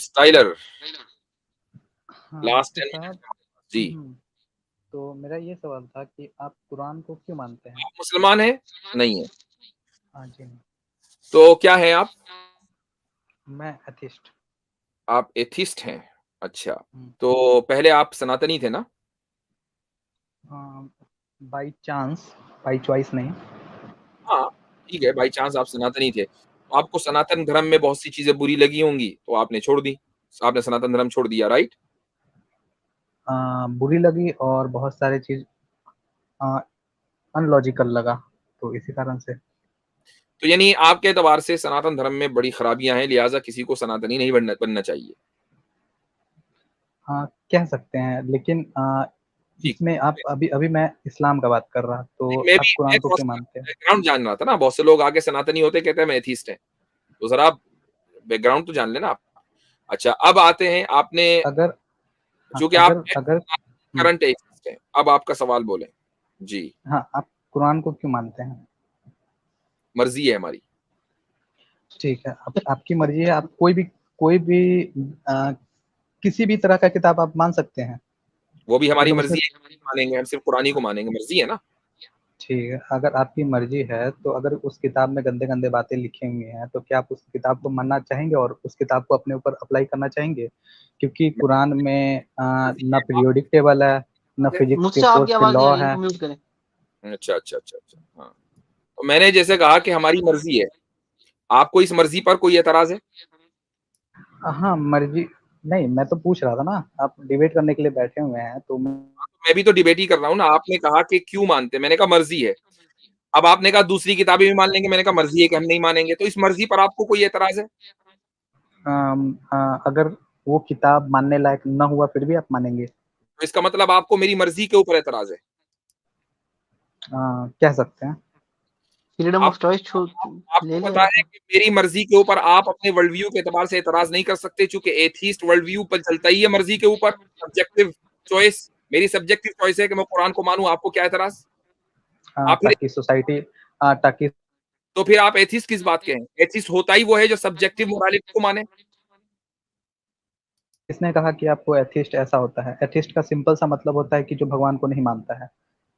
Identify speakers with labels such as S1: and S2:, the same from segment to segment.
S1: Styler
S2: हाँ,
S1: last
S2: तो
S1: 10 minute
S2: साहब
S1: जी।
S2: तो मेरा ये सवाल था कि आप कुरान को क्यों मानते हैं?
S1: आप मुसलमान हैं? नहीं है।
S2: हाँ जी, नहीं।
S1: तो क्या हैं आप?
S2: मैं एथिस्ट।
S1: आप एथिस्ट हैं। अच्छा,
S2: हुँ।
S1: तो पहले आप सनातनी थे ना?
S2: बाय चांस, बाय चॉइस नहीं।
S1: हाँ, ठीक है, बाय चांस आप सनातनी थे। तो आपको सनातन धर्म में बहुत सी चीज़ें बुरी लगी होंगी, तो आपने छोड़ दी। आपने सनातन धर्म छोड़ दिया, राइट?
S2: बुरी लगी और बहुत सारी चीज़ अ, अनलॉजिकल लगा, तो इसी कारण से।
S1: तो यानी आपके एतबार से सनातन धर्म में बड़ी खराबियाँ हैं, लिहाज़ा किसी को सनातनी नहीं बनना बनना चाहिए।
S2: हाँ, कह सकते हैं, लेकिन
S1: ठीक।
S2: इसमें आप अभी अभी मैं इस्लाम का बात कर रहा, तो
S1: मैं
S2: आप
S1: भी मैं
S2: कुरान को क्यों
S1: थोड़ा-सा
S2: मानते हैं?
S1: बैकग्राउंड जान रहा था ना, बहुत से लोग आके सनातनी होते कहते हैं हम एथिस्ट हैं। तो ज़रा आप बैकग्राउंड तो जान लेना आप। अच्छा, अब आते हैं आपने
S2: अगर हाँ,
S1: चूँकि आप
S2: अगर अगर हुँ,
S1: करंट एथिस्ट हैं, अब आपका सवाल बोलें। जी,
S2: हाँ, आप कुरान को क्यों मानते हैं?
S1: मर्ज़ी है हमारी।
S2: ठीक है, आप आपकी मर्ज़ी है, आप कोई भी अ, किसी भी तरह का किताब आप मान सकते हैं।
S1: वो भी हमारी
S2: मतलब उसमें
S1: मर्ज़ी है, मानेंगे, हम सिर्फ़ कुरान ही को मानेंगे, मर्ज़ी है ना।
S2: ठीक है, अगर आपकी मर्ज़ी है, तो अगर उस किताब में गंदे-गंदे बातें लिखी हुई हैं, तो क्या आप उस किताब को मानना चाहेंगे और उस किताब को अपने ऊपर अप्लाई करना चाहेंगे? क्योंकि कुरान में ना पीरियोडिक टेबल है, ना फिज़िक्स के
S3: मुझसे आपकी
S2: कोर्स के
S3: आवाज़ नहीं
S2: लॉ
S3: आ रही,
S2: है।
S3: म्यूट करें।
S1: अच्छा, अच्छा, अच्छा, अच्छा, हाँ। तो मैंने जैसे कहा कि हमारी मर्ज़ी है, आपको इस मर्ज़ी पर कोई एतराज़ है?
S2: हाँ, मर्ज़ी नहीं, मैं तो पूछ रहा था ना, आप डिबेट करने के लिए बैठे हुए हैं, तो मैं
S1: मैं भी तो डिबेट ही कर रहा हूँ ना, आपने कहा कि क्यों मानते हैं? मैंने कहा मर्ज़ी है। अब आपने कहा दूसरी किताबें भी मान लेंगे, मैंने कहा मर्ज़ी है कि हम नहीं मानेंगे, तो इस मर्ज़ी पर आपको कोई एतराज़ है?
S2: अगर वो किताब मानने लायक ना हुआ, फिर भी आप मानेंगे?
S1: तो इसका मतलब आपको मेरी मर्ज़ी के ऊपर एतराज़ है।
S2: कह सकते हैं।
S3: फ्रीडम
S1: आप
S3: ऑफ चॉइस छू ले
S1: आपको
S3: लिया
S1: पता है
S3: आपने।
S1: कि मेरी मर्ज़ी के ऊपर आप अपने वर्ल्ड व्यू के एतबार से एतराज़ नहीं कर सकते चूँकि एथिस्ट वर्ल्ड व्यू पर चलता ही है मर्ज़ी के ऊपर, सब्जेक्टिव चॉइस। मेरी सब्जेक्टिव चॉइस है कि मैं कुरान को मानूँ, आपको क्या एतराज़? आप फिर
S2: ताकि सोसाइटी ताकि
S1: तो फिर आप एथिस्ट किस बात के हैं? एथिस्ट होता ही वो है जो सब्जेक्टिव मोरालिटी को माने।
S2: किसने कहा कि आपको एथिस्ट ऐसा होता है? एथिस्ट का सिंपल सा मतलब होता है कि जो भगवान को नहीं मानता है।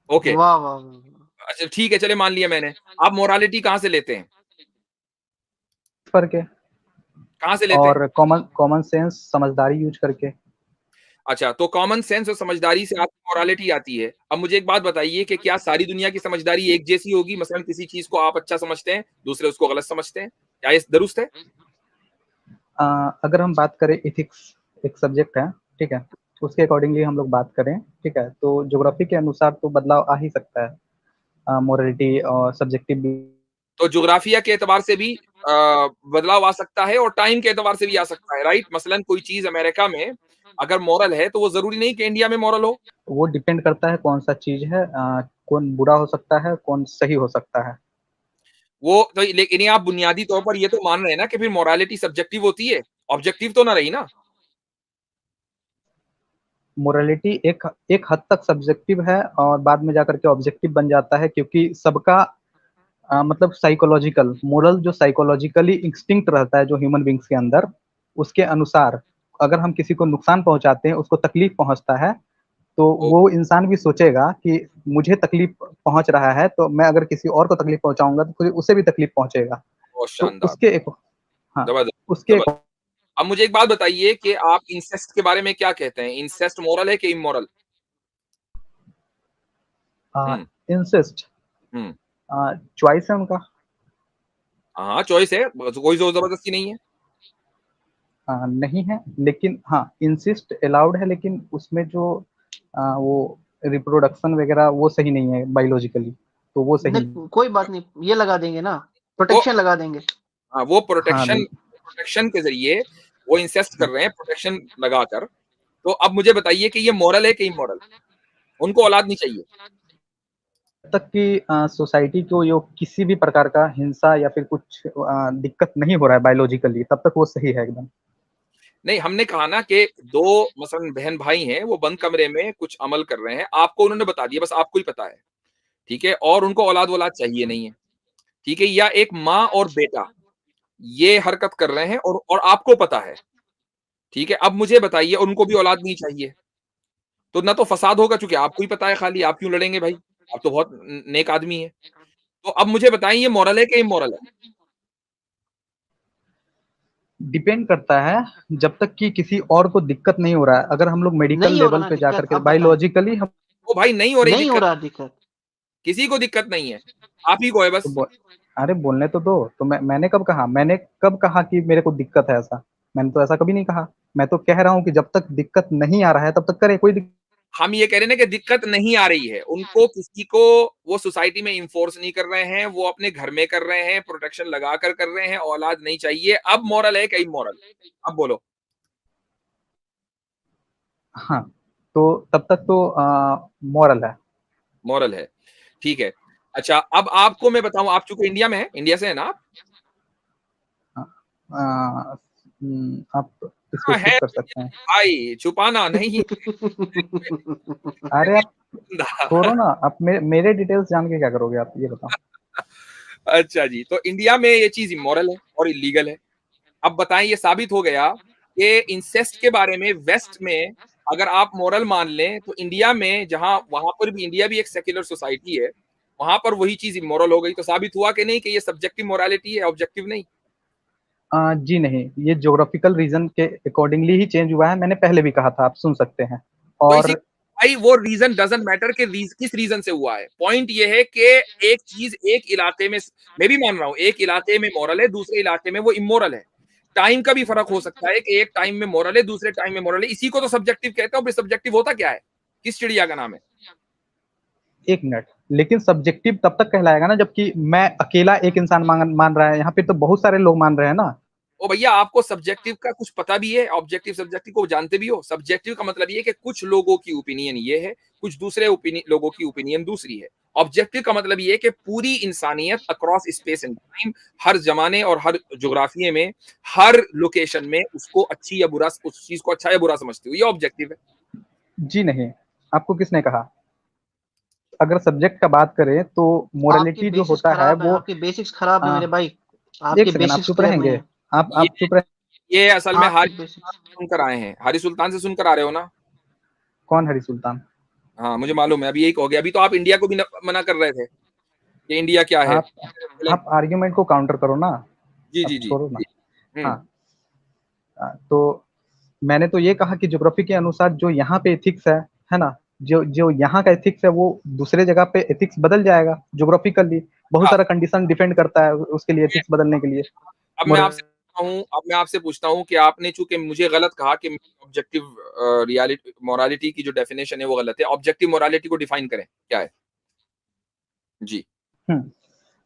S1: ओके,
S3: वाह, वाह, वाह, वाह!
S1: अच्छा ठीक है, चलिए मान लिया मैंने। आप मोरालिटी कहाँ से लेते हैं?
S2: करके
S1: कहाँ से लेते हैं?
S2: और कॉमन कॉमन सेंस समझदारी यूज़ करके।
S1: अच्छा, तो कॉमन सेंस और समझदारी से आपको मोरालिटी आती है। अब मुझे एक बात बताइए कि क्या सारी दुनिया की समझदारी एक जैसी होगी? मसलन किसी चीज़ को आप अच्छा समझते हैं, दूसरे उसको गलत समझते हैं। क्या ये दुरुस्त है?
S2: अ, अगर हम बात करें एथिक्स एक सब्जेक्ट है, ठीक है? उसके अकॉर्डिंगली हम लोग बात करें, ठीक है? तो ज्योग्राफी के अनुसार तो बदलाव आ ही सकता है। मोरालिटी और सब्जेक्टिव भी
S1: तो ज्योग्राफिया के एतबार से भी बदलाव आ सकता है और टाइम के एतबार से भी आ सकता है, राइट? मसलन कोई चीज़ अमेरिका में अगर मॉरल है, तो वो ज़रूरी नहीं कि इंडिया में मॉरल हो।
S2: वो डिपेंड करता है कौन-सा चीज़ है, कौन बुरा हो सकता है, कौन सही हो सकता है।
S1: वो तो लेकिन ये आप बुनियादी तौर पर ये तो मान रहे हैं ना कि फिर मोरालिटी सब्जेक्टिव होती है, ऑब्जेक्टिव तो ना रही ना।
S2: मोरालिटी एक एक हद तक सब्जेक्टिव है और बाद में जाकर के ऑब्जेक्टिव बन जाता है, क्योंकि सबका मतलब साइकोलॉजिकल मोरल जो साइकोलॉजिकली इंस्टिंक्ट रहता है जो ह्यूमन बीइंग्स के अंदर, उसके अनुसार अगर हम किसी को नुकसान पहुँचाते हैं, उसको तकलीफ पहुँचता है, तो
S1: ओ
S2: वो इंसान भी सोचेगा कि मुझे तकलीफ पहुँच रहा है, तो मैं अगर किसी और को तकलीफ पहुँचाऊँगा, तो फिर उसे भी तकलीफ पहुँचेगा।
S1: बहुत
S2: तो
S1: शानदार,
S2: उसके एक हाँ,
S1: ज़बरदस्त,
S2: उसके एक
S1: ज़बरदस्त। अब मुझे एक बात बताइए कि आप इंसेस्ट के बारे में क्या कहते हैं? इंसेस्ट मोरल है कि इमोरल? हुँ,
S2: इंसेस्ट
S1: हुँ।
S2: चॉइस है उनका।
S1: हाँ, चॉइस है, ब कोई ज़ोर ज़बरदस्ती नहीं है।
S2: नहीं है, लेकिन हाँ, इंसिस्ट अलाउड है, लेकिन उसमें जो वो रिप्रोडक्शन वगैरह वो सही नहीं है बायोलॉजिकली, तो वो सही नहीं।
S3: नहीं, कोई बात नहीं, ये लगा देंगे ना,
S1: वो
S3: प्रोटेक्शन लगा देंगे।
S1: हाँ, वो
S2: हाँ,
S1: प्रोटेक्शन प्रोटेक्शन के ज़रिए वो इंसेस्ट कर रहे हैं प्रोटेक्शन लगाकर। तो अब मुझे बताइए कि ये मोरल है कि इमोरल? उनको औलाद नहीं चाहिए।
S2: जब तक कि सोसाइटी को यो किसी भी प्रकार का हिंसा या फिर कुछ दिक्कत नहीं हो रहा है बायोलॉजिकली, तब तक वो सही है एकदम।
S1: नहीं, हमने कहा ना कि 2 मसलन बहन-भाई हैं, वो बंद कमरे में कुछ अमल कर रहे हैं, आपको उन्होंने बता दिया, बस आपको ही पता है, ठीक है? और उनको औलाद-वौलाद चाहिए नहीं है, ठीक है? या एक माँ और बेटा, ये हरकत कर रहे हैं और आपको पता है, ठीक है, अब मुझे बताइए, उनको भी औलाद नहीं चाहिए, तो ना तो फसाद होगा, चूँकि आपको ही पता है खाली, आप क्यों लड़ेंगे भाई? आप तो बहुत नेक आदमी हैं। तो अब मुझे बताइए ये मॉरल है कि इमॉरल है?
S2: डिपेंड करता है, जब तक कि किसी और को दिक्कत नहीं हो रहा है। अगर हम लोग मेडिकल
S3: नहीं हो रहा
S2: लेवल
S3: ना
S2: पे
S3: दिक्कत,
S2: जाकर के
S3: अब बताएं।
S2: बायोलॉजिकली हम
S1: ओ भाई नहीं हो रही
S3: नहीं हो
S1: दिक्कत,
S3: रहा दिक्कत।
S1: किसी को दिक्कत नहीं है, आप ही को है
S2: तो
S1: बस।
S2: अरे बोलने तो दो। तो मैंने कब कहा कि मेरे को दिक्कत है ऐसा? मैंने तो ऐसा कभी नहीं कहा। मैं तो कह रहा हूँ कि जब तक दिक्कत नहीं आ रहा है तब तक करे, कोई
S1: हम ये कह रहे हैं ना कि दिक्कत नहीं आ रही है, उनको किसी को वो सोसाइटी में इन्फोर्स नहीं कर रहे हैं, वो अपने घर में कर रहे हैं, प्रोटेक्शन लगाकर कर रहे हैं, औलाद नहीं चाहिए। अब मॉरल है कि इमॉरल? अब बोलो।
S2: हाँ, तो तब तक तो मॉरल है।
S1: मॉरल है, ठीक है। अच्छा, अब आपको मैं बताऊं, आप चूंकि इंडिया में है, इंडिया से है ना आप?
S2: आप इसको
S1: हाँ
S2: स्किप
S1: है
S2: कर सकते हैं।
S1: भाई, छुपाना नहीं।
S2: अरे आप छोड़ो ना, आप मेरे डिटेल्स जान के क्या करोगे, आप ये बताओ।
S1: अच्छा जी, तो इंडिया में ये चीज इमोरल है और इलीगल है। अब बताएं, ये साबित हो गया कि इंसेस्ट के बारे में वेस्ट में अगर आप मोरल मान लें, तो इंडिया में, जहां वहां पर भी, इंडिया भी एक सेक्युलर सोसाइटी है, वहां पर वही चीज इमोरल हो गई। तो साबित हुआ कि नहीं कि ये सब्जेक्टिव मोरालिटी है, ऑब्जेक्टिव नहीं?
S2: जी नहीं, ये ज्योग्राफिकल रीजन के अकॉर्डिंगली ही चेंज हुआ है। मैंने पहले भी कहा था, आप सुन सकते हैं।
S1: तो इसी,
S2: और
S1: भाई वो रीजन डजंट मैटर कि किस रीजन से हुआ है। पॉइंट ये है कि एक चीज एक इलाके में, मैं भी मान रहा हूं, एक इलाके में मॉरल है, दूसरे इलाके में वो इमोरल है। टाइम का भी फर्क हो सकता है कि एक टाइम में मॉरल है, दूसरे टाइम में मॉरल है। इसी को तो सब्जेक्टिव कहते हैं। सब्जेक्टिव होता क्या है? किस चिड़िया का नाम है?
S2: एक मिनट, लेकिन सब्जेक्टिव तब तक कहलाएगा ना जबकि मैं अकेला एक इंसान मान रहा है। यहाँ पे तो बहुत सारे लोग मान रहे हैं ना।
S1: ओ भैया, आपको सब्जेक्टिव का कुछ पता भी है? ऑब्जेक्टिव सब्जेक्टिव को जानते भी हो? सब्जेक्टिव का मतलब ये है कि कुछ लोगों की ओपिनियन ये है, कुछ दूसरे लोगों की ओपिनियन दूसरी है। ऑब्जेक्टिव का मतलब ये है कि पूरी इंसानियत अक्रॉस स्पेस एंड टाइम, हर जमाने और हर जोग्राफिये में, हर लोकेशन में उसको अच्छी या बुरा, उस चीज को अच्छा या बुरा समझती हो, ये ऑब्जेक्टिव है।
S2: जी नहीं, आपको किसने कहा? अगर सब्जेक्ट का बात करें तो
S3: आपकी
S2: मोरालिटी जो
S3: बेसिस
S2: होता है
S3: खराब है,
S2: वो
S3: आपके बेसिक्स खराब है
S2: आ,
S3: मेरे भाई।
S2: एक
S3: आपके
S2: सेकंड, आप
S3: बेसिक्स
S2: चुप
S3: क्लियर नहीं
S2: रहेंगे?
S3: है।
S1: ये
S2: आप चुप रहे।
S1: ये असल में
S3: आपके
S1: हारी
S3: बेसिक्स।
S1: सुनकर आए हैं, हारी सुल्तान से सुनकर आ रहे हो ना?
S2: कौन हरी सुल्तान?
S1: हाँ मुझे मालूम है, अभी यही कहो गया। अभी तो आप इंडिया को भी मना कर रहे थे कि इंडिया क्या है।
S2: आप आप आर्ग्यूमेंट को काउंटर करो ना।
S1: जी
S2: आप
S1: जी जी।
S2: छोड़ो ना।
S1: हम्म।
S2: हाँ, तो मैंने तो ये कहा कि ज्योग्राफी के अनुसार जो यहाँ पे एथिक्स है ना, जो जो यहाँ का एथिक्स है वो दूसरे जगह पे एथिक्स बदल जाएगा ज्योग्राफिकली। बहुत
S1: हाँ,
S2: सारा कंडीशन डिपेंड करता है उसके लिए, एथिक्स बदलने के लिए।
S1: अब मैं आपसे पूछता हूँ कि आपने चूंकि मुझे गलत कहा कि ऑब्जेक्टिव रियलिटी मोरालिटी की जो डेफिनेशन है वो गलत है। ऑब्जेक्टिव मोरालिटी को डिफाइन करें, क्या है? जी।
S2: हम्म,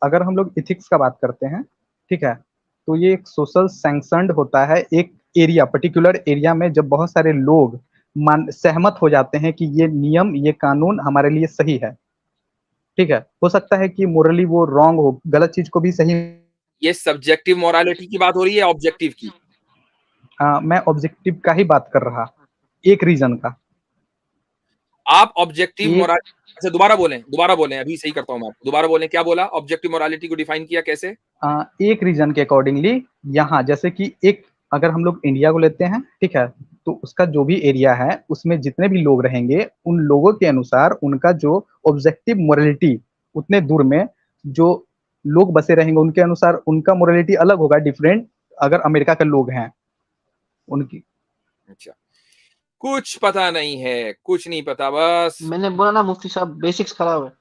S2: अगर हम लोग इथिक्स का बात करते हैं, ठीक है, तो ये एक सोशल सैंक्शनड होता है। एक एरिया, पर्टिकुलर एरिया में जब बहुत सारे लोग मान सहमत हो जाते हैं कि ये नियम, ये कानून हमारे लिए सही है, ठीक है। हो सकता है कि मोरली वो रॉन्ग हो, गलत चीज को भी सही।
S1: ये सब्जेक्टिव मोरालिटी की बात हो रही है, ऑब्जेक्टिव की?
S2: मैं ऑब्जेक्टिव का ही बात कर रहा, एक रीजन का।
S1: आप ऑब्जेक्टिव
S2: एक
S1: मोरालिटी, अच्छा दोबारा बोलें, अभी सही करता हूं मैं आपको। दोबारा बोलें, क्या बोला? ऑब्जेक्टिव मोरालिटी को डिफाइन किया कैसे?
S2: एक रीजन के अकॉर्डिंगली, यहाँ जैसे कि एक, अगर हम लोग इंडिया को लेते हैं, ठीक है, तो उसका जो भी एरिया है उसमें जितने भी लोग रहेंगे उन लोगों के अनुसार उनका जो ऑब्जेक्टिव मोरालिटी, उतने दूर में जो लोग बसे रहेंगे उनके अनुसार उनका मोरालिटी अलग होगा, डिफरेंट। अगर अमेरिका के लोग हैं उनकी।
S1: अच्छा, कुछ पता नहीं है, कुछ नहीं पता बस।
S3: मैंने बोला ना मुफ्ती साहब, बेसिक्स खराब है।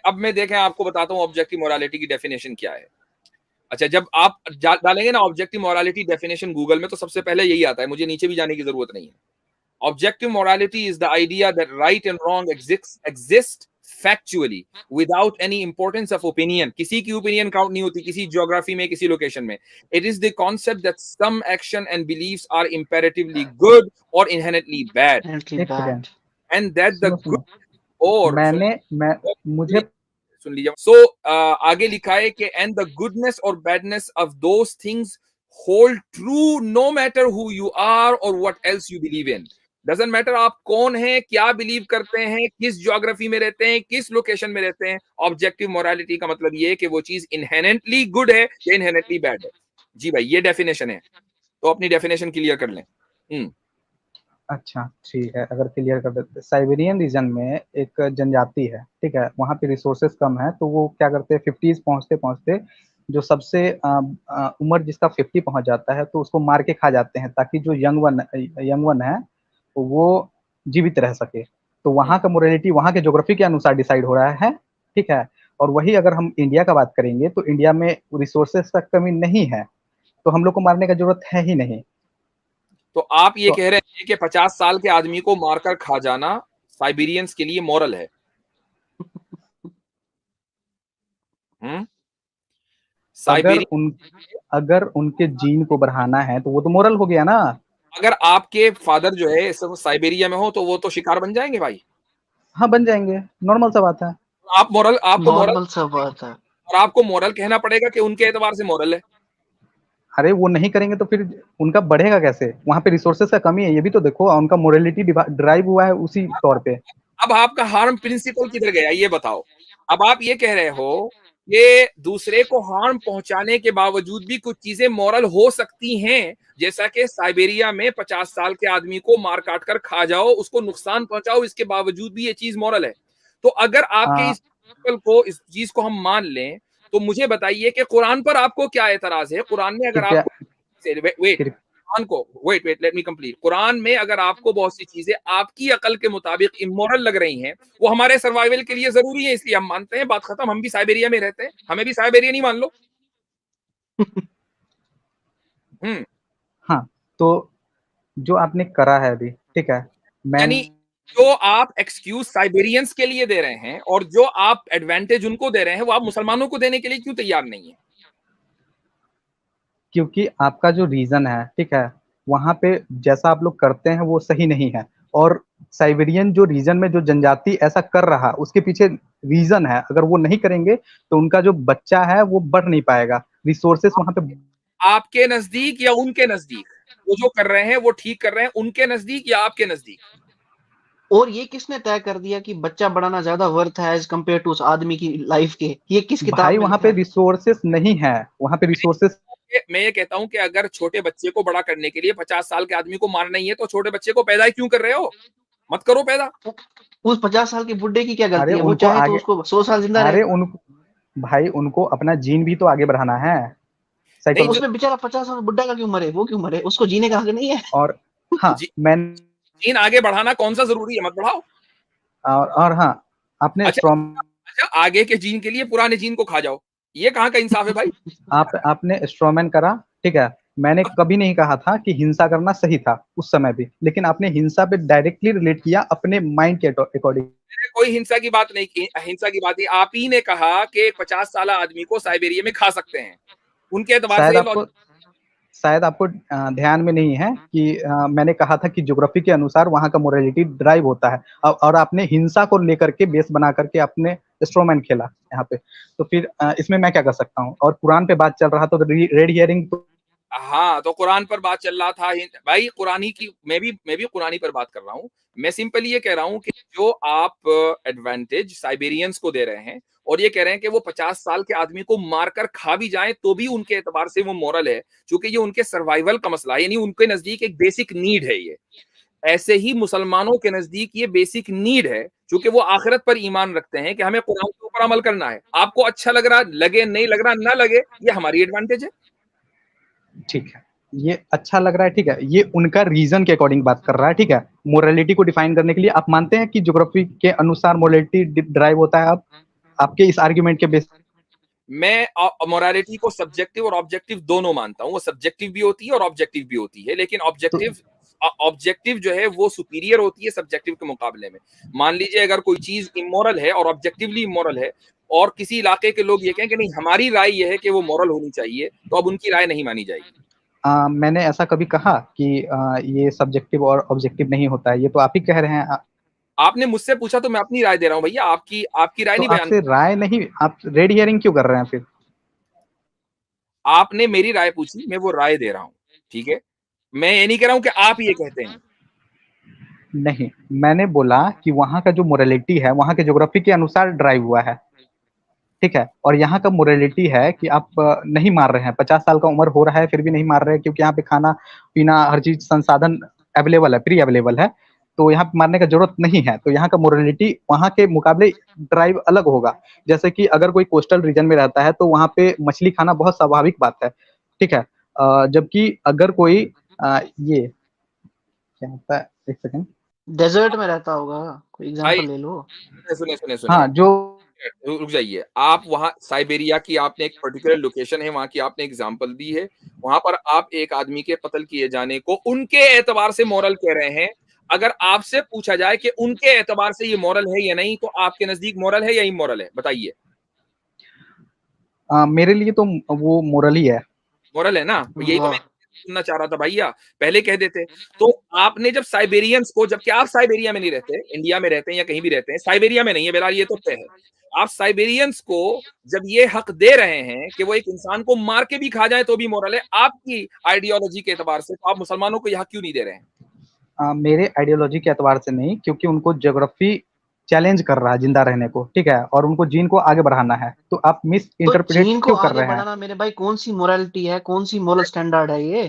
S1: अब मैं देखें, आपको बताता हूँ ऑब्जेक्टिव मोरालिटी की डेफिनेशन क्या है। अच्छा, जब आप डालेंगे ना ऑब्जेक्टिव मोरालिटी डेफिनेशन गूगल में, तो सबसे पहले यही आता है, मुझे नीचे भी जाने की जरूरत नहीं है। Objective morality is the idea that right and wrong exist factually without any importance of opinion. किसी की ओपिनियन काउंट नहीं होती, किसी ज्योग्राफी में, किसी लोकेशन में। It is the concept that some action and believes are imperatively good और inherently bad,
S3: Apparently
S2: एक second,
S3: bad।
S1: And that the
S2: सुनो
S1: गुड,
S2: सुनो।
S1: और
S2: मैं मुझे
S1: सुन लीजिए। आगे लिखा है कि एंड द गुडनेस और badness of those things hold true no matter who you are और what else you believe in. Doesn't matter आप कौन हैं, क्या बिलीव करते हैं, किस ज्योग्राफी में रहते हैं, किस लोकेशन में रहते हैं। ऑब्जेक्टिव मोरालिटी का मतलब ये है कि वो चीज इनहेरेंटली गुड है या इनहेरेंटली बैड है। जी भाई, ये डेफिनेशन है। तो अपनी डेफिनेशन क्लियर कर लें।
S2: अच्छा ठीक है, अगर क्लियर कर देते, साइबेरियन रीजन में एक जनजाति है, ठीक है, वहाँ पे रिसोर्सेस कम है, तो वो क्या करते हैं, 50s पहुँचते पहुँचते जो सबसे उम्र जिसका 50 पहुँच जाता है तो उसको मार के खा जाते हैं, ताकि जो यंग वन है तो वो जीवित रह सके। तो वहाँ का मोरालिटी वहाँ के ज्योग्राफी के अनुसार डिसाइड हो रहा है, ठीक है। और वही अगर हम इंडिया का बात करेंगे तो इंडिया में रिसोर्सेस का कमी नहीं है, तो हम लोग को मारने का जरूरत है ही नहीं।
S1: तो आप ये
S2: तो
S1: कह रहे हैं कि 50 साल के आदमी को मारकर खा जाना साइबेरियंस के लिए मॉरल है?
S2: अगर
S1: साइबेरियन,
S2: उन अगर उनके जीन को बढ़ाना है तो वो तो मोरल हो गया ना।
S1: अगर आपके फादर जो है साइबेरिया में हो तो वो तो शिकार बन जाएंगे भाई।
S2: हाँ बन जाएंगे, नॉर्मल सा बात है।
S1: आप मॉरल, आपको मॉरल,
S3: नॉर्मल सा बात है।
S1: और आपको मॉरल कहना पड़ेगा कि उनके एतबार से मॉरल है।
S2: अरे वो नहीं करेंगे तो फिर उनका बढ़ेगा कैसे? वहाँ पे रिसोर्सेस का कमी है, ये भी तो देखो, उनका मोरालिटी ड्राइव हुआ है उसी तौर पे।
S1: अब आपका हार्म प्रिंसिपल किधर गया ये बताओ। अब आप ये कह रहे हो कि दूसरे को हार्म पहुंचाने के बावजूद भी कुछ चीजें मॉरल हो सकती हैं, जैसा कि साइबेरिया में 50 साल के आदमी को मार काट कर खा जाओ, उसको नुकसान पहुंचाओ, इसके बावजूद भी ये चीज मॉरल है। तो अगर आपके इस प्रिंसिपल को, इस चीज को हम मान लें, तो मुझे बताइए कि कुरान पर आपको क्या एतराज है? कुरान में अगर
S2: कृपया
S1: आपको, वेट, कुरान को, wait let me complete, Quran में अगर आपको बहुत सी चीजें आपकी अकल के मुताबिक इमोरल लग रही हैं, वो हमारे सर्वाइवल के लिए जरूरी है, इसलिए हम मानते हैं, बात खत्म। हम भी साइबेरिया में रहते हैं, हमें भी साइबेरिया नहीं मान लो।
S2: हाँ, तो जो आपने करा है अभी, ठीक है,
S1: यानी जो आप एक्सक्यूज साइबेरियंस के लिए दे रहे हैं और जो आप एडवांटेज उनको दे रहे हैं, वो आप मुसलमानों को देने के लिए क्यों तैयार नहीं है?
S2: क्योंकि आपका जो रीजन है, ठीक है, वहाँ पे जैसा आप लोग करते हैं वो सही नहीं है। और साइबेरियन जो रीजन में जो जनजाति ऐसा कर रहा, उसके पीछे रीजन है, अगर वो नहीं करेंगे तो उनका जो बच्चा है वो बढ़ नहीं पाएगा, रिसोर्सेस वहाँ पे।
S1: आपके नजदीक या उनके नजदीक वो जो कर रहे हैं वो ठीक कर रहे हैं, उनके नजदीक या आपके नजदीक?
S3: और ये किसने तय कर दिया कि बच्चा बढ़ाना ज्यादा वर्थ है एज कम्पेयर टू उस आदमी की लाइफ के? ये किस किताब
S2: भाई
S3: में
S2: वहाँ
S3: लिखा
S2: पे
S3: है?
S2: रिसोर्सेस नहीं है, वहाँ पे रिसोर्सेस।
S1: मैं ये कहता हूं कि अगर छोटे बच्चे को बड़ा करने के लिए 50 साल के आदमी को मारना ही है, तो छोटे बच्चे को पैदा ही क्यों कर रहे हो? मत करो पैदा।
S3: उस 50 साल के बुड्ढे की क्या
S2: अरे
S3: गलती है? वो
S2: उनको
S3: चाहे तो
S2: आगे,
S3: उसको 100 साल जिंदा
S2: अरे
S3: रहेगा।
S2: उन भाई उनको अपना जीन भी तो आगे बढ़ाना है,
S3: तो
S1: नहीं,
S2: साइकोलॉजी।
S1: जो
S3: उसमें बेचारा 50 साल बुड्ढा का क्यों मरे? वो क्यों मरे? उसको जीने का हक नहीं है?
S2: और हाँ
S1: जी,
S2: मैं
S1: जीन आगे बढ़ाना कौन सा जरूरी है? मत बढ़ाओ।
S2: और हाँ, आपने
S1: अच्छा,
S2: स्ट्रॉन्ग,
S1: अच्छा, आगे के जीन के लिए पुराने जीन को खा जाओ, ये कहाँ का इंसाफ है भाई?
S2: आपने स्ट्रॉमैन करा, ठीक है। मैंने कभी नहीं कहा था कि हिंसा करना सही था उस समय भी, लेकिन आपने हिंसा पे डायरेक्टली रिलेट किया अपने माइंड के अकॉर्डिंग।
S1: मैंने कोई हिंसा की बात नहीं की, हिंसा की बात नहीं, आप ही ने कहा कि 50 साल आदमी को साइबेरिया में खा सकते हैं, उनके एतबार से
S2: शायद
S1: ये
S2: आपको शायद आपको ध्यान में नहीं है कि मैंने कहा था कि ज्योग्राफी के अनुसार वहाँ का मोरालिटी ड्राइव होता है, और आपने हिंसा को लेकर के बेस बना करके आपने स्ट्रोमैन खेला यहाँ पे। तो फिर इसमें मैं क्या कर सकता हूँ? और कुरान पे बात चल रहा तो रेड हियरिंग तो।
S1: हाँ, तो कुरान पर बात चल रहा था भाई, कुरानी की, मैं भी कुरानी पर बात कर रहा हूँ। मैं सिंपली ये कह रहा हूँ कि जो आप एडवांटेज साइबेरियंस को दे रहे हैं और ये कह रहे हैं कि वो 50 साल के आदमी को मारकर खा भी जाए तो भी उनके एतबार से वो मॉरल है, क्योंकि ये उनके सर्वाइवल का मसला है, यानी उनके नजदीक एक बेसिक नीड है ये। ऐसे ही मुसलमानों के नजदीक ये बेसिक नीड है, क्योंकि वो आखिरत पर ईमान रखते हैं कि हमें कुरान के ऊपर अमल करना है। आपको अच्छा लग रहा लगे, नहीं लग रहा ना लगे, ये हमारी एडवांटेज है।
S2: ठीक है, ये अच्छा लग रहा है, ठीक है, ये उनका रीजन के अकॉर्डिंग बात कर रहा है, ठीक है। मोरालिटी को डिफाइन करने के लिए आप मानते हैं कि ज्योग्राफी के अनुसार मोरालिटी ड्राइव होता है? आप आपके इस आर्ग्यूमेंट के बेस।
S1: मैं मोरालिटी को सब्जेक्टिव और ऑब्जेक्टिव दोनों मानता हूं, वो सब्जेक्टिव भी होती है और ऑब्जेक्टिव भी होती है, लेकिन
S2: तो
S1: ऑब्जेक्टिव जो है वो सुपीरियर होती है सब्जेक्टिव के मुकाबले में। मान लीजिए अगर कोई चीज इमोरल है और ऑब्जेक्टिवली इमोरल है, और किसी इलाके के लोग ये कहें कि नहीं हमारी राय ये है कि वो मॉरल होनी चाहिए, तो अब उनकी राय नहीं मानी जाएगी।
S2: मैंने ऐसा कभी कहा कि ये सब्जेक्टिव और ऑब्जेक्टिव नहीं होता है? ये तो आप ही कह रहे हैं।
S1: आपने मुझसे पूछा तो मैं अपनी राय दे रहा हूं भैया, आपकी आपकी राय
S2: तो
S1: नहीं बयान।
S2: आपसे राय नहीं, आप रेड हियरिंग क्यों कर रहे हैं फिर?
S1: आपने मेरी राय पूछी, मैं वो राय दे रहा हूं, ठीक है। मैं ये नहीं कह रहा हूं कि आप ये कहते हैं।
S2: नहीं, मैंने बोला कि वहाँ का जो मोरालिटी है वहाँ के ज्योग्राफी के अनुसार ड्राइव हुआ है, ठीक है। और यहाँ का मोरालिटी है कि आप नहीं मार रहे हैं, 50 साल का उम्र हो रहा है फिर भी नहीं मार रहे हैं, क्योंकि यहाँ पे खाना पीना हर चीज संसाधन अवेलेबल है, फ्री अवेलेबल है, तो यहाँ पे मारने का जरूरत नहीं है। तो यहाँ का मोरालिटी वहाँ के मुकाबले ड्राइव अलग होगा। जैसे कि अगर कोई कोस्टल रीजन में रहता है तो वहाँ पे मछली खाना बहुत स्वाभाविक बात है, ठीक है। जबकि अगर कोई ये क्या होता है, एक सेकंड,
S3: डेजर्ट में रहता होगा, कोई
S1: भाई
S3: एग्जांपल ले लो।
S1: सुनिए सुनिए
S2: हाँ
S1: सुनिए,
S2: जो
S1: रुक जाइए। आप वहाँ साइबेरिया की आपने एक पर्टिकुलर लोकेशन है, वहाँ की आपने एग्जांपल दी है। वहाँ पर आप एक आदमी के कत्ल किए जाने को उनके एतबार से मॉरल कह रहे हैं। अगर आपसे पूछा जाए कि उनके एतबार से ये मॉरल है या नहीं, तो आपके नजदीक मॉरल है या इमोरल है, बताइए।
S2: मेरे लिए तो वो मोरल ही है।
S1: मॉरल है ना, तो यही तो मैं
S3: वाह।
S1: सुनना चाह रहा था भैया, पहले कह देते। तो आपने जब साइबेरियंस को, जबकि आप साइबेरिया में नहीं रहते, इंडिया में रहते हैं या कहीं भी रहते हैं, साइबेरिया में नहीं है बहरहाल, ये तो तय है। आप साइबेरियंस को जब ये हक दे रहे हैं कि वो एक इंसान को मार के भी खा जाए तो भी मोरल है, आपकी आइडियोलॉजी के एतबार से, तो आप मुसलमानों को यह क्यों नहीं दे रहे हैं?
S2: मेरे आइडियोलॉजी के एतबार से नहीं, क्योंकि उनको ज्योग्राफी चैलेंज कर रहा है जिंदा रहने को, ठीक है, और उनको जीन को आगे बढ़ाना है। तो आप मिस
S3: तो
S2: इंटरप्रेट
S3: चीन को
S2: क्यों कर
S3: आगे
S2: रहे हैं?
S3: बढ़ाना मेरे भाई कौन सी मोरालिटी है, कौन सी मोरल स्टैंडर्ड है ये?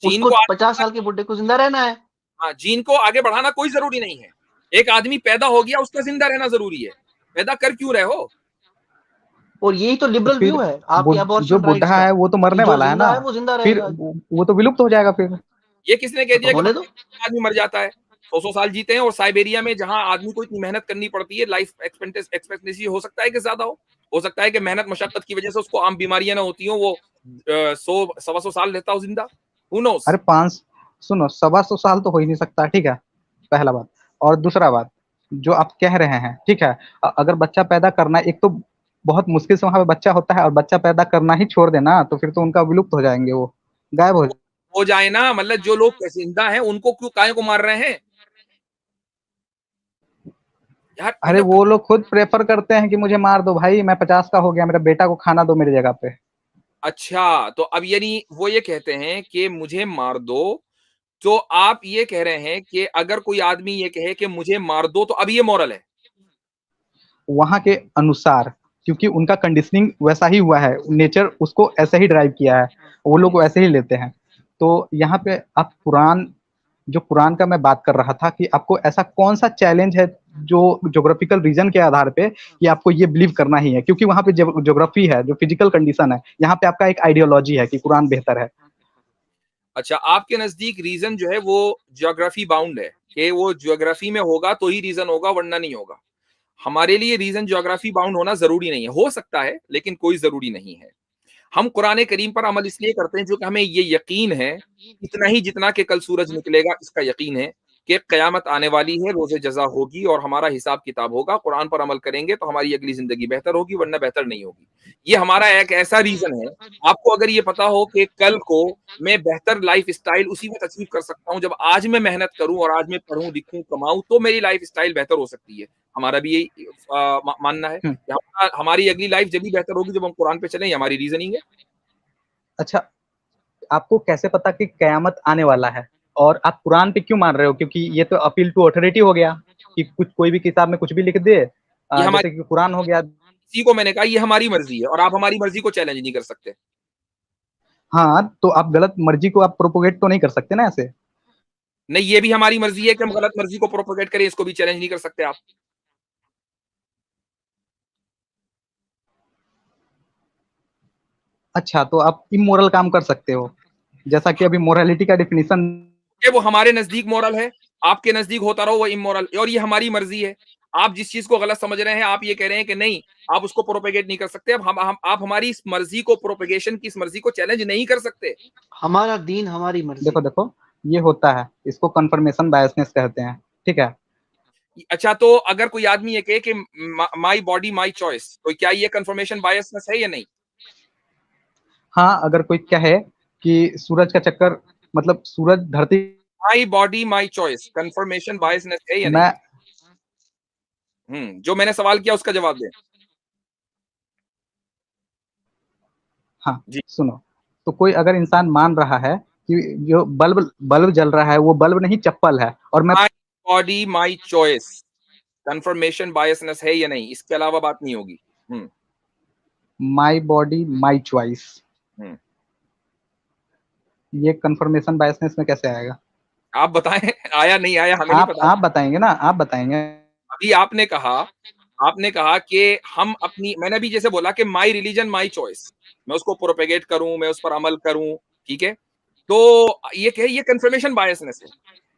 S1: चीन
S3: उसको
S1: को
S3: 50 साल के बुढ़े को जिंदा रहना है।
S1: हाँ, जीन को आगे बढ़ाना कोई जरूरी नहीं है। एक आदमी पैदा हो गया, उसका जिंदा रहना जरूरी है। पैदा कर क्यों रहे हो?
S3: और यही तो
S2: तो
S3: लिबरल व्यू
S2: फिर
S3: है आपके
S2: जो
S3: अबॉर्शन राइट्स
S2: बुढ़ा
S3: का,
S2: है वो तो
S3: कि
S2: मरने
S3: जो
S2: वाला है ना,
S3: जिंदा है वो जिंदा
S2: फिर
S3: रहेगा।
S2: वो तो विलुप्त हो जाएगा फिर।
S1: ये किसने कह
S3: तो
S1: दिया कि
S3: होने दो।
S1: आदमी मर जाता है? 100-100 साल जीते हैं, और साइबेरिया में जहां आदमी को इतनी मेहनत करनी पड़ती है, लाइफ एक्सपेक्टेंसी हो सकता है कि ज्यादा हो सकता है कि मेहनत मशक्कत की वजह से उसको आम बीमारियां ना होती हो, वो 100-125 साल रहता हो जिंदा। Who knows?
S2: अरे पांच, सुनो, 125 साल तो हो ही नहीं सकता, ठीक है, पहला बात। और दूसरा बात, जो आप कह रहे हैं, ठीक है, अगर बच्चा पैदा करना, एक तो बहुत मुश्किल से वहां पे बच्चा होता है, और बच्चा पैदा करना ही छोड़ देना, तो फिर तो उनका विलुप्त हो जाएंगे, वो गायब हो
S1: हो जाए ना, मतलब जो लोग जिंदा हैं उनको क्यों काय को मार रहे हैं यार,
S2: अरे
S1: मतलब।
S2: वो लोग खुद प्रेफर करते हैं कि मुझे मार दो भाई, मैं 50 का हो गया, मेरे बेटा को खाना दो मेरी जगह पे।
S1: अच्छा, तो अब यानी वो ये कहते हैं कि मुझे मार दो, तो आप ये कह रहे हैं कि अगर कोई आदमी ये कहे कि मुझे मार दो, तो अब ये मॉरल है?
S2: वहाँ के अनुसार, क्योंकि उनका कंडीशनिंग वैसा ही हुआ है, नेचर उसको ऐसे ही ड्राइव किया है, वो लोग वैसे ही लेते हैं। तो यहाँ पे आप कुरान, जो कुरान का मैं बात कर रहा था, कि आपको ऐसा कौन सा चैलेंज है जो ज्योग्राफिकल रीजन के आधार पे कि आपको ये बिलीव करना ही है, क्योंकि वहाँ पे ज्योग्राफी है, जो फिजिकल कंडीशन है, यहाँ पे आपका एक आइडियोलॉजी है कि कुरान बेहतर है।
S1: अच्छा, आपके नजदीक रीजन जो है वो ज्योग्राफी बाउंड है, कि वो ज्योग्राफी में होगा तो ही रीजन होगा, वरना नहीं होगा। हमारे लिए रीजन ज्योग्राफी बाउंड होना जरूरी नहीं है, हो सकता है लेकिन कोई जरूरी नहीं है। हम कुरान करीम पर अमल इसलिए करते हैं क्योंकि हमें ये यकीन है, इतना ही जितना कि कल सूरज निकलेगा इसका यकीन है, कि कयामत आने वाली है, रोजे जजा होगी और हमारा हिसाब किताब होगा। कुरान पर अमल करेंगे तो हमारी अगली जिंदगी बेहतर होगी, वरना बेहतर नहीं होगी। ये हमारा एक ऐसा रीजन है। आपको अगर ये पता हो कि कल को मैं बेहतर लाइफ स्टाइल उसी वक्त अचीव कर सकता हूँ जब आज मैं मेहनत करूं और आज मैं पढ़ूं लिखूं कमाऊं, तो मेरी लाइफ स्टाइल बेहतर हो सकती है। हमारा भी यही मानना है
S2: हम्म,
S1: कि हमारी अगली लाइफ जब भी बेहतर होगी जब हम कुरान पे चलें, ये हमारी रीजनिंग है।
S2: अच्छा, आपको कैसे पता कि कयामत आने वाला है, और आप कुरान पे क्यों मान रहे हो? क्योंकि ये तो अपील टू अथॉरिटी हो गया, कि कुछ कोई भी किताब में कुछ भी लिख दे,
S1: ये हमारी,
S2: जैसे कि कुरान हो गया।
S1: इसी को मैंने कहा ये हमारी मर्जी है, और आप हमारी मर्जी को चैलेंज नहीं कर सकते।
S2: हाँ, तो आप गलत मर्जी को आप प्रोपोगेट तो नहीं कर सकते ना ऐसे।
S1: नहीं, ये भी हमारी मर्जी है कि हम गलत मर्जी को प्रोपोगेट करें, इसको भी चैलेंज नहीं कर सकते आप।
S2: अच्छा, तो आप इमोरल काम कर सकते हो, जैसा कि अभी मोरालिटी का डिफिनीशन।
S1: कि वो हमारे नजदीक मॉरल है, आपके नजदीक होता रहो वो इमोरल, और ये हमारी मर्जी है। आप जिस चीज को गलत समझ रहे हैं, आप ये कह रहे हैं कि नहीं, आप उसको प्रोपेगेट नहीं कर सकते। अब आप हमारी इस मर्जी को, प्रोपेगेशन की इस मर्जी को चैलेंज नहीं कर सकते।
S3: हमारा दीन हमारी मर्जी।
S2: देखो देखो, ये होता है, इसको कंफर्मेशन बायसनेस कहते हैं, ठीक है।
S1: अच्छा, तो अगर कोई आदमी ये कहे कि माई बॉडी माई चॉइस, तो क्या ये कंफर्मेशन बायसनेस है या नहीं?
S2: हाँ, अगर कोई कहे कि सूरज का चक्कर, मतलब सूरज धरती,
S1: my body my choice, confirmation biasness है या नहीं?
S2: मैं,
S1: जो मैंने सवाल किया उसका जवाब दें।
S2: हाँ
S1: जी।
S2: सुनो, तो कोई अगर इंसान मान रहा है कि जो बल्ब बल्ब जल रहा है वो बल्ब नहीं चप्पल है, और मैं,
S1: my body my choice, confirmation biasness है या नहीं, इसके अलावा बात नहीं होगी। हम्म।
S2: माई बॉडी माई चॉइस,
S1: हम्म।
S2: ये कंफर्मेशन बायसनेस में कैसे आएगा?
S1: आप बताएं, आया नहीं आया हमें नहीं पता।
S2: आप बताएंगे ना, आप बताएंगे।
S1: अभी आपने कहा कि हम अपनी, मैंने अभी जैसे बोला कि माई रिलीजन माई चॉइस, मैं उसको प्रोपेगेट करूं, मैं उस पर अमल करूं, ठीक है। तो ये कंफर्मेशन बायसनेस है।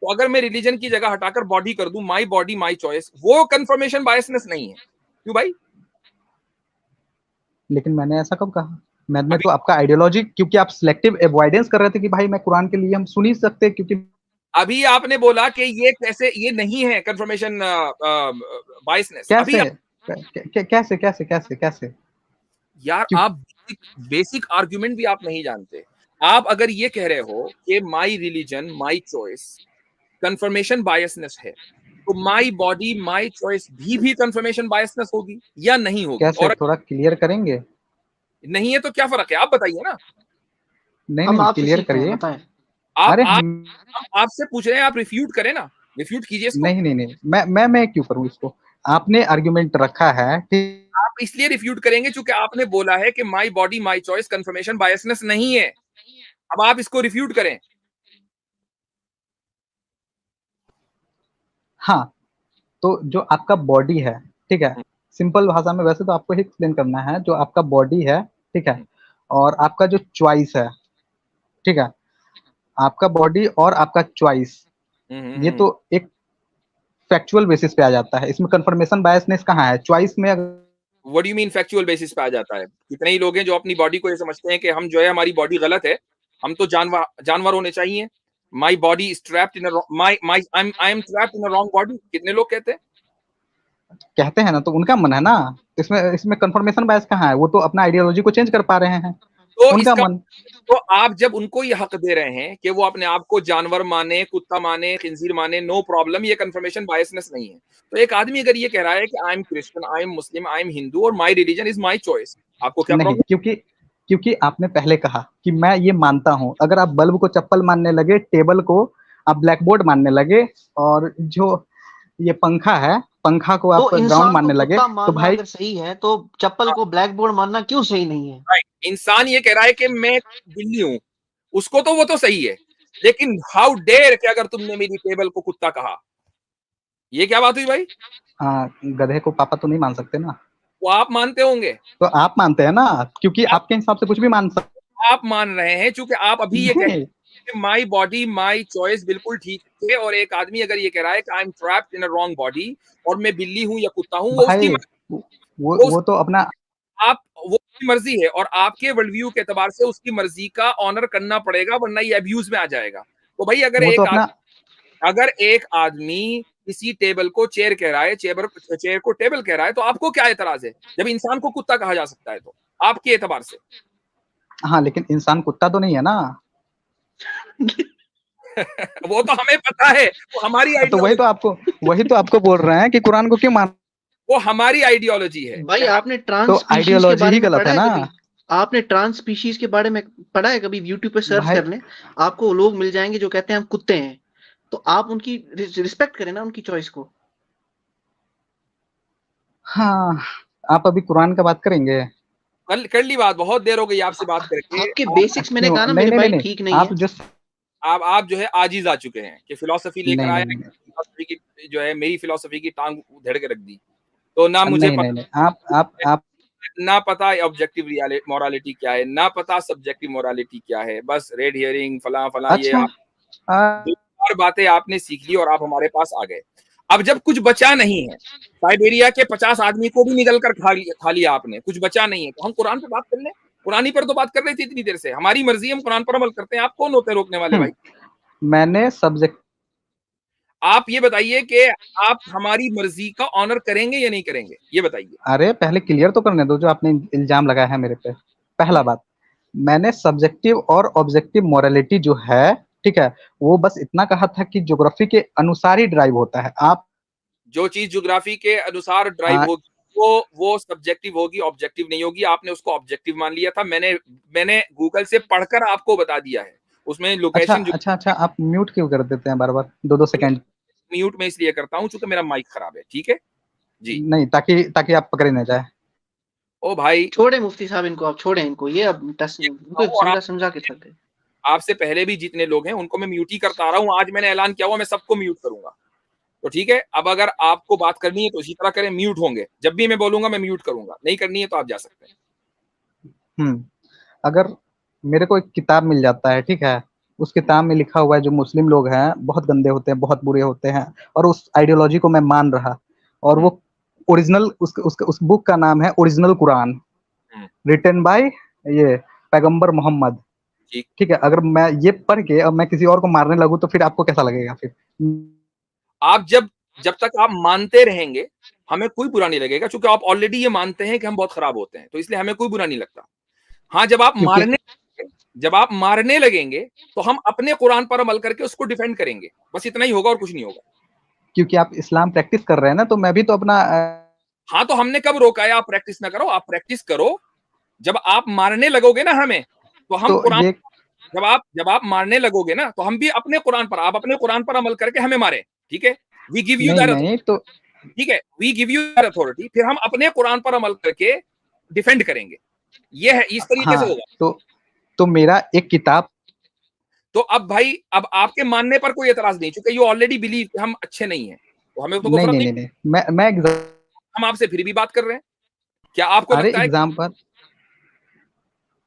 S1: तो अगर मैं रिलीजन की जगह हटाकर बॉडी कर दूं, माई बॉडी माई चॉइस, वो कंफर्मेशन बायसनेस नहीं है। क्यों भाई?
S2: लेकिन मैंने ऐसा कब कहा? मैंने
S1: अभी
S2: तो आपका आइडियोलॉजी, क्योंकि आप सिलेक्टिव अवॉइडेंस कर रहे थे कि भाई मैं कुरान के लिए हम सुन ही सकते, क्योंकि
S1: अभी आपने बोला कि ये कैसे, ये नहीं है कंफर्मेशन बायसनेस। अभी
S2: कैसे कैसे कैसे कैसे कैसे?
S1: यार
S2: क्यों?
S1: आप बेसिक आर्ग्यूमेंट भी आप नहीं जानते। आप अगर ये कह रहे हो कि my religion my choice confirmation biasness है, तो माई बॉडी माई चॉइस भी कंफर्मेशन बायसनेस होगी या नहीं होगी?
S2: कैसे,
S1: और
S2: थोड़ा क्लियर करेंगे?
S1: नहीं है तो क्या फर्क है, आप बताइए ना।
S2: नहीं
S3: हम
S2: नहीं,
S3: आपसे
S2: क्लियर
S3: सीख रहे हैं,
S2: करिए।
S3: बताएं।
S1: आप
S2: अरे
S1: हम आपसे पूछ रहे हैं, आप रिफ्यूट करें ना, रिफ्यूट कीजिए इसको।
S2: नहीं नहीं नहीं, मैं क्यों करूं इसको? आपने आर्गुमेंट रखा है, ठीक।
S1: आप इसलिए रिफ्यूट करेंगे क्योंकि आपने बोला है कि my body my choice confirmation biasness नहीं है। अब आप इसको रिफ्यूट करें।
S2: हाँ, तो जो आपका बॉडी है, ठीक है, सिंपल भाषा में वैसे तो आपको ही एक्सप्लेन करना है, जो आपका बॉडी है, ठीक है, और आपका जो चॉइस है, ठीक है, आपका बॉडी और आपका चॉइस, ये
S1: हम्म।
S2: तो एक फैक्चुअल बेसिस पे आ जाता है। इसमें कंफर्मेशन बायसनेस कहाँ है? चॉइस में
S1: what do you mean factual basis पे आ जाता है? कितने ही लोग हैं जो अपनी बॉडी को ये समझते हैं कि हम जो है, हमारी बॉडी गलत है, हम तो जानवर होने चाहिए। My body is trapped in my my I am trapped in a wrong body, कितने लोग कहते हैं।
S2: कहते हैं ना, तो उनका मन है ना। इसमें इसमें कंफर्मेशन बायस कहाँ है? वो तो अपना आइडियोलॉजी को चेंज कर पा रहे हैं,
S1: तो
S2: उनका
S1: इसका,
S2: मन।
S1: तो आप जब उनको ये हक दे रहे हैं कि वो अपने आप को जानवर माने, कुत्ता माने, खिंजीर माने, नो प्रॉब्लम, ये कंफर्मेशन बायसनेस नहीं है। तो एक आदमी अगर ये कह रहा है कि I am Christian, I am Muslim, I am Hindu और my religion is my choice, आपको क्या
S2: नहीं,
S1: प्रॉब्लम?
S2: क्योंकि क्योंकि आपने पहले कहा कि मैं ये मानता हूं। अगर आप बल्ब को चप्पल मानने लगे, टेबल को आप ब्लैक बोर्ड मानने लगे, और जो ये पंखा है, पंखा को
S3: तो
S2: आप ग्राउंड
S3: इंसान को
S2: मानने लगे,
S3: कुत्ता
S2: तो
S3: मानना
S2: भाई
S3: अगर सही है, तो चप्पल को ब्लैक बोर्ड मानना क्यों सही नहीं है?
S1: इंसान ये कह रहा है कि मैं बिल्ली हूं, उसको तो वो तो सही है, लेकिन हाउ डेयर कि अगर तुमने मेरी टेबल को कुत्ता कहा, ये क्या बात हुई भाई?
S2: गधे को पापा तो नहीं मान सकते ना।
S1: वो आप मानते होंगे,
S2: तो आप मानते हैं ना, क्योंकि
S1: आप
S2: आपके हिसाब से कुछ भी मान सकते
S1: आप मान रहे हैं क्योंकि आप अभी ये कह
S2: हैं।
S1: रहे हैं माई बॉडी माई चॉइस बिल्कुल ठीक है, और एक आदमी अगर ये कह रहा है कि I M trapped in a wrong body और मैं बिल्ली हूं या कुत्ता हूं, वो उसकी
S2: भाई
S1: वो
S2: वो तो अपना।
S1: आप वो उसकी मर्जी है, और आपके वर्ल्ड व्यू के एतबार से उसकी मर्जी का ऑनर करना पड़ेगा, वरना ये अब्यूज में आ जाएगा। तो भाई
S2: वो तो अपना।
S1: अगर एक आदमी किसी टेबल को चेयर कह रहा है, चेयर को टेबल कह रहा है, तो आपको क्या एतराज है? जब इंसान को कुत्ता कहा जा सकता है तो आपके एतबार से।
S2: हाँ, लेकिन इंसान कुत्ता तो नहीं है ना।
S1: वो तो हमें पता है, वो हमारी
S2: तो
S1: आइडियोलॉजी,
S2: वही तो आपको बोल रहे हैं कि कुरान को क्यों मान।
S1: वो हमारी आइडियोलॉजी है
S3: भाई,
S1: कि
S3: आपने ट्रांस
S2: तो
S3: स्पीशीज के
S2: आइडियोलॉजी
S3: बारे
S2: ही
S3: में
S2: गलत
S3: पढ़ा
S2: है
S3: है
S2: ना।
S3: कभी? आपने ट्रांस स्पीशीज के बारे में पढ़ा है कभी? यूट्यूब पे सर्च
S2: भाई
S3: कर लें, आपको लोग मिल जाएंगे जो कहते हैं हम कुत्ते हैं। तो आप उनकी रिस्पेक्ट करें ना, उनकी चॉइस को।
S2: हाँ, आप अभी कुरान का बात करेंगे?
S1: कल कर ली बात, बहुत देर हो गई आपसे बात करके।
S3: आपके
S1: आप
S3: बेसिक्स, मैंने
S2: क्यों?
S3: कहा ना
S2: नहीं
S3: मेरे
S2: नहीं नहीं
S3: भाई,
S2: नहीं,
S3: ठीक नहीं
S2: आप
S3: है।
S2: जो
S1: आप जो है आजिज आ चुके हैं कि फिलोसफी लेकर
S2: नहीं
S1: आया,
S2: नहीं नहीं
S1: फिलोसफी की जो है मेरी फिलोसफी की टांग उधेड़ के रख दी। तो ना मुझे
S2: नहीं नहीं नहीं,
S1: पता,
S2: आप
S1: ना पता ऑब्जेक्टिव मोरालिटी क्या है, ना पता सब्जेक्टिव मोरालिटी क्या है, बस रेड हियरिंग फला फला, ये
S2: अच्छा।
S1: आप दो चार बातें आपने सीख ली और आप हमारे पास आ गए। अब जब कुछ बचा नहीं है, साइबेरिया के 50 आदमी को भी निगल कर खा लिया आपने, कुछ बचा नहीं है, तो हम कुरान पे बात कर लें। कुरानी पर तो बात कर रही थी इतनी देर से, हमारी मर्जी, हम कुरान पर अमल करते हैं, आप कौन होते हैं रोकने वाले भाई?
S2: मैंने सब्जेक्ट।
S1: आप ये बताइए कि आप हमारी मर्जी का ऑनर करेंगे या नहीं करेंगे, ये बताइए।
S2: अरे पहले क्लियर तो करने दो, जो आपने इल्जाम लगाया है मेरे पे। पहला बात, मैंने सब्जेक्टिव और ऑब्जेक्टिव मोरालिटी जो है, ठीक है, वो बस इतना कहा था कि ज्योग्राफी के अनुसार ही ड्राइव होता है। आप
S1: जो चीज ज्योग्राफी के अनुसार ड्राइव
S2: आ,
S1: होगी वो सब्जेक्टिव होगी, ऑब्जेक्टिव नहीं होगी। आपने उसको ऑब्जेक्टिव मान लिया था, मैंने गूगल से पढ़कर आपको बता दिया है, उसमें
S2: अच्छा
S1: लोकेशन जो
S2: अच्छा अच्छा, आप म्यूट क्यों कर देते हैं बार बार, 2-2 सेकंड?
S1: म्यूट में इसलिए करता हूं क्योंकि मेरा माइक खराब है, ठीक है जी।
S2: नहीं, ताकि ताकि आप पकड़े ना जाए।
S1: ओ भाई,
S3: छोड़े मुफ्ती साहब, इनको आप छोड़े, इनको ये अब
S1: ये
S3: इनको
S1: और
S3: समझा समझा के थक गए।
S1: आपसे पहले भी जितने लोग हैं उनको मैं म्यूट ही करता आ रहा हूँ। आज मैंने ऐलान किया हुआ मैं सबको म्यूट करूंगा। तो ठीक है, अब अगर आपको बात करनी है तो इसी तरह करें, म्यूट होंगे। जब भी मैं बोलूंगा मैं म्यूट करूंगा, नहीं करनी है तो आप जा सकते हैं।
S2: अगर मेरे को एक किताब मिल जाता है, ठीक है, उस किताब में लिखा हुआ है जो मुस्लिम लोग हैं बहुत गंदे होते हैं, बहुत बुरे होते हैं, और उस आइडियोलॉजी को मैं मान रहा, और वो ओरिजिनल उस बुक का नाम है ओरिजिनल कुरान, रिटन बाय ये पैगंबर मोहम्मद, ठीक है, अगर मैं ये पढ़ के अब मैं किसी और को मारने लगूं तो फिर आपको कैसा लगेगा? फिर
S1: आप जब तक आप मानते रहेंगे हमें कोई बुरा नहीं लगेगा, क्योंकि आप ऑलरेडी ये मानते हैं कि हम बहुत खराब होते हैं, तो इसलिए हमें कोई बुरा नहीं लगता। हाँ, जब आप मारने लगेंगे तो हम अपने कुरान पर अमल करके उसको डिफेंड करेंगे, बस इतना ही होगा और कुछ नहीं होगा।
S2: क्योंकि आप इस्लाम प्रैक्टिस कर रहे हैं ना, तो मैं भी तो अपना
S1: हाँ, तो हमने कब रोका है आप प्रैक्टिस ना करो? आप प्रैक्टिस करो। जब आप मारने लगोगे ना हमें, तो हम कुरान, जब आप मारने लगोगे ना तो हम भी अपने कुरान पर, आप अपने कुरान पर अमल करके हमें मारे, ठीक है? We give you that authority, तो ठीक है, we give you that authority, फिर हम अपने कुरान पर अमल करके डिफेंड करेंगे। ये है, इस तरीके से होगा।
S2: तो मेरा एक किताब,
S1: तो अब भाई, अब आपके मानने पर कोई एतराज नहीं, क्योंकि यू ऑलरेडी बिलीव हम अच्छे नहीं है, तो हमें तो कोई फर्क नहीं।
S2: मैं
S1: हम आपसे फिर भी बात कर रहे हैं। क्या आपको लगता है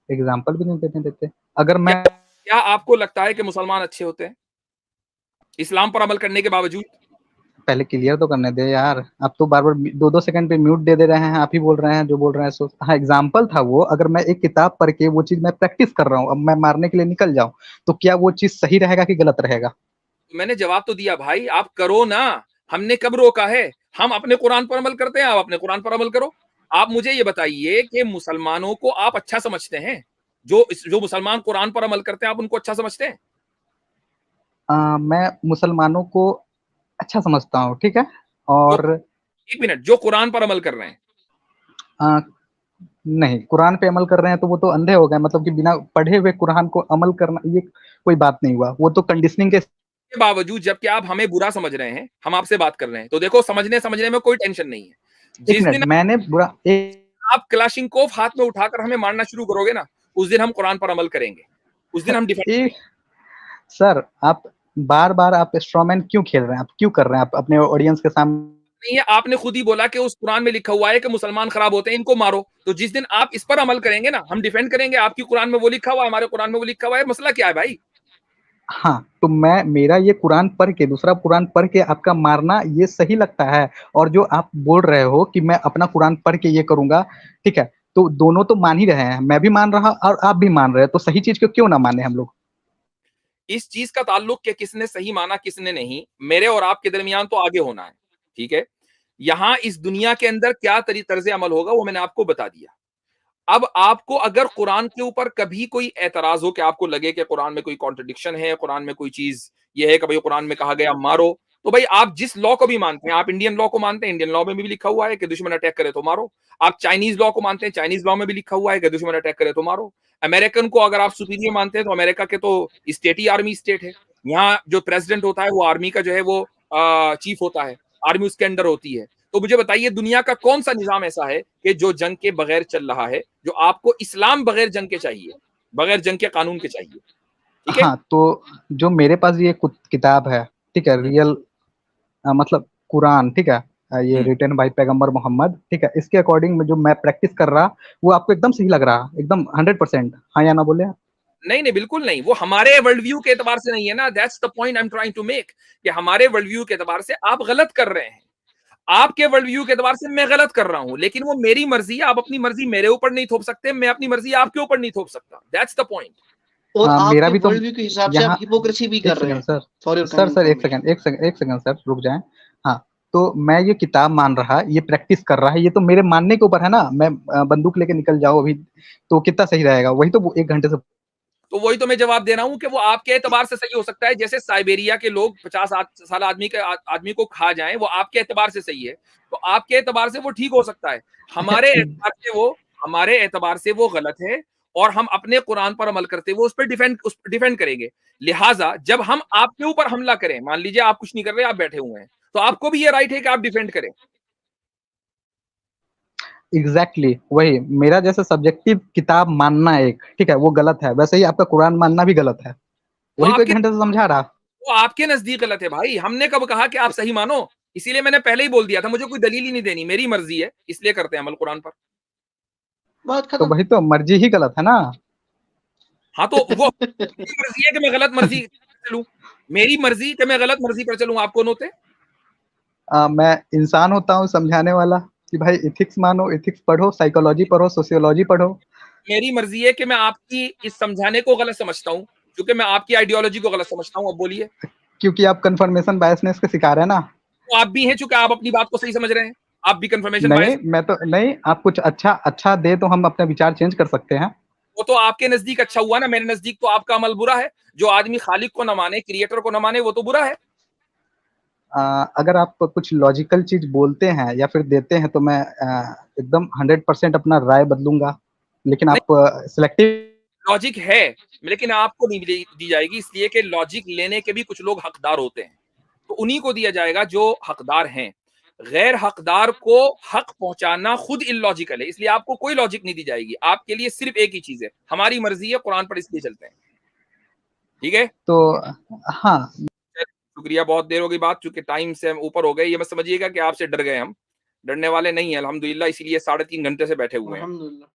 S2: एग्जाम्पल भी नहीं देते? अगर मैं,
S1: क्या आपको लगता है कि मुसलमान अच्छे होते हैं इस्लाम पर अमल करने के बावजूद?
S2: पहले क्लियर तो करने दे यार, आप तो बार बार 2-2 सेकंड पे म्यूट दे रहे हैं, आप ही बोल रहे हैं जो बोल रहे हैं। सो हाँ, एग्जाम्पल था वो। अगर मैं एक किताब पढ़ के वो चीज मैं प्रैक्टिस कर रहा हूँ, अब मैं मारने के लिए निकल जाऊं, तो क्या वो चीज सही रहेगा कि गलत रहेगा?
S1: मैंने जवाब तो दिया भाई, आप करो ना। हमने कब रोका है? हम अपने कुरान पर अमल करते हैं, आप अपने कुरान पर अमल करो। आप मुझे ये बताइए कि मुसलमानों को आप अच्छा समझते हैं? जो मुसलमान कुरान पर अमल करते हैं आप उनको अच्छा समझते हैं?
S2: मैं मुसलमानों को अच्छा समझता हूँ, ठीक है, और
S1: एक मिनट, जो कुरान पर अमल कर रहे हैं,
S2: नहीं, कुरान पे अमल कर रहे हैं तो वो तो अंधे हो गए, मतलब कि बिना पढ़े हुए कुरान को अमल करना ये कोई बात नहीं हुआ, वो तो कंडीशनिंग के
S1: बावजूद, जबकि आप हमें बुरा समझ रहे हैं, हम आपसे बात कर रहे हैं, तो देखो समझने में कोई टेंशन नहीं है।
S2: जिस दिन मैंने बुरा
S1: आप क्लाशिंकोव हाथ में उठाकर हमें मारना शुरू करोगे ना, उस दिन हम कुरान पर अमल करेंगे, उस दिन हम डिफेंड।
S2: सर, आप बार-बार आप स्ट्रॉमैन क्यों खेल रहे हैं? आप क्यों कर रहे हैं? आप अपने ऑडियंस के सामने
S1: नहीं है, आपने खुद ही बोला कि उस कुरान में लिखा हुआ है कि मुसलमान खराब होते हैं, इनको मारो। तो जिस दिन आप इस पर अमल करेंगे ना, हम डिफेंड करेंगे। आपकी कुरान में वो लिखा हुआ है, हमारे कुरान में वो लिखा हुआ है, मसला क्या है भाई?
S2: हाँ, तो मेरा ये कुरान पढ़ के, दूसरा कुरान पढ़ के आपका मारना ये सही लगता है? और जो आप बोल रहे हो कि मैं अपना कुरान पढ़ के ये करूंगा, ठीक है, तो दोनों तो मान ही रहे हैं, मैं भी मान रहा और आप भी मान रहे हैं, तो सही चीज को क्यों ना माने हम लोग?
S1: इस चीज का ताल्लुक कि किसने सही माना किसने नहीं, मेरे और आपके दरमियान तो आगे होना है, ठीक है? यहां इस दुनिया के अंदर क्या तर्ज अमल होगा वो मैंने आपको बता दिया। अब आपको अगर कुरान के ऊपर कभी कोई एतराज हो कि आपको लगे कि कुरान में कोई कॉन्ट्रडिक्शन है, कुरान में कोई चीज ये है कि भाई कुरान में कहा गया मारो, तो भाई आप जिस लॉ को भी मानते हैं, आप इंडियन लॉ को मानते हैं, इंडियन लॉ में भी लिखा हुआ है कि दुश्मन अटैक करे तो मारो। आप चाइनीज लॉ को मानते हैं, चाइनीज लॉ में भी लिखा हुआ है कि दुश्मन अटैक करे तो मारो। अमेरिकन को अगर आप सुपीरियर मानते हैं तो अमेरिका के तो स्टेट ही आर्मी स्टेट है। यहाँ जो प्रेसिडेंट होता है वो आर्मी का जो है वो चीफ होता है, आर्मी उसके अंडर होती है। तो मुझे बताइए दुनिया का कौन सा निजाम ऐसा है कि जो जंग के बगैर चल रहा है, जो आपको इस्लाम बगैर जंग के चाहिए, बगैर जंग के कानून के चाहिए, ठीक है?
S2: हाँ, तो जो मेरे पास ये किताब है, ठीक है, रियल मतलब कुरान, ठीक है, ये रिटन बाय पैगंबर मोहम्मद, ठीक है, इसके अकॉर्डिंग में जो मैं प्रैक्टिस कर रहा, वो आपको एकदम सही लग रहा, एकदम 100%? हाँ या ना बोले?
S1: नहीं नहीं, बिल्कुल नहीं। वो हमारे वर्ल्ड व्यू के एतबार से नहीं है ना। That's the point I am trying to make, कि हमारे वर्ल्ड व्यू के एतबार से आप गलत कर रहे हैं। आपके वर्ल्ड व्यू के एतबार से मैं गलत कर रहा हूं, लेकिन वो मेरी मर्जी है। आप अपनी मर्जी मेरे ऊपर नहीं थोप सकते, मैं अपनी मर्जी आपके ऊपर नहीं थोप सकता। That's the point.
S3: और
S2: मेरा भी तो
S3: वर्ल्ड व्यू के हिसाब से आप हिपोक्रेसी भी कर रहे हैं।
S2: सर एक सेकंड सर, रुक जाएं। हाँ, तो मैं ये किताब मान रहा, ये प्रैक्टिस कर रहा है, ये तो मेरे मानने के ऊपर है ना। मैं बंदूक लेके निकल जाऊं अभी तो कितना सही रहेगा? वही तो 1 घंटे से,
S1: तो वही तो मैं जवाब दे रहा हूं कि वो आपके एतबार से सही हो सकता है। जैसे साइबेरिया के लोग 50 साल आदमी को खा जाएं, वो आपके एतबार से सही है, तो आपके एतबार से वो ठीक हो सकता है। हमारे एतबार से वो गलत है, और हम अपने कुरान पर अमल करते हुए उस पर डिफेंड करेंगे। लिहाजा जब हम आपके ऊपर हमला करें, मान लीजिए आप कुछ नहीं कर रहे, आप बैठे हुए हैं, तो आपको भी ये राइट है कि आप डिफेंड करें।
S2: एग्जैक्टली वही मेरा जैसे सब्जेक्टिव किताब मानना एक ठीक है वो गलत है, वैसे ही आपका कुरान मानना भी गलत है।
S1: वो
S2: वही तो एक
S1: आपके
S2: घंटे से समझा रहा।
S1: वो आपके नजदीक गलत है भाई। हमने कब कहा कि आप सही मानो? इसीलिए मैंने पहले ही बोल दिया था, मुझे कोई दलील ही नहीं देनी, मेरी मर्जी है, इसलिए करते हैं अमल कुरान पर।
S3: बात
S2: तो
S3: खत्म।
S2: वही तो मर्जी ही गलत है ना।
S1: हाँ तो वो मेरी मर्जी है कि मैं गलत मर्जी पर चलूं, मेरी मर्जी कि मैं गलत मर्जी पर चलूं, आप कौन होते हैं?
S2: मैं इंसान होता हूँ समझाने वाला कि भाई इथिक्स मानो, इथिक्स पढ़ो, साइकोलॉजी पढ़ो, सोशियोलॉजी पढ़ो।
S1: मेरी मर्जी है कि मैं आपकी इस समझाने को गलत समझता हूं, क्योंकि मैं आपकी आइडियोलॉजी को गलत समझता हूं। अब बोलिए।
S2: क्योंकि आप कन्फर्मेशन बायसनेस के शिकार है ना।
S1: तो आप भी हैं, चूंकि आप अपनी बात को सही समझ रहे हैं, आप भी कंफर्मेशन
S2: नहीं
S1: बायस।
S2: मैं तो नहीं, आप कुछ अच्छा अच्छा दे तो हम अपने विचार चेंज कर सकते हैं।
S1: वो तो आपके नजदीक अच्छा हुआ ना, मेरे नजदीक तो आपका अमल बुरा है। जो आदमी खालिक को न माने, क्रिएटर को न माने, वो तो बुरा है।
S2: अगर आप कुछ लॉजिकल चीज बोलते हैं या फिर देते हैं तो मैं एकदम 100% अपना राय बदलूंगा, लेकिन
S1: नहीं,
S2: आप सिलेक्टिव।
S1: लॉजिक है, लेकिन आपको नहीं दी जाएगी, इसलिए कि लॉजिक लेने के भी कुछ लोग हकदार होते हैं, तो उन्हीं को दिया जाएगा जो हकदार हैं। गैर हकदार को हक पहुंचाना खुद इलॉजिकल है, इसलिए आपको कोई लॉजिक नहीं दी जाएगी। आपके लिए सिर्फ एक ही चीज है, हमारी मर्जी है, कुरान पर इसलिए चलते हैं। ठीक है,
S2: तो हाँ।
S1: शुक्रिया, बहुत देर हो गई बात, चूंकि टाइम से हम ऊपर हो गए। ये मत समझिएगा कि आपसे डर गए, हम डरने वाले नहीं है अल्हम्दुलिल्लाह, इसीलिए 3.5 घंटे से बैठे हुए हैं।
S3: अल्हम्दुलिल्लाह।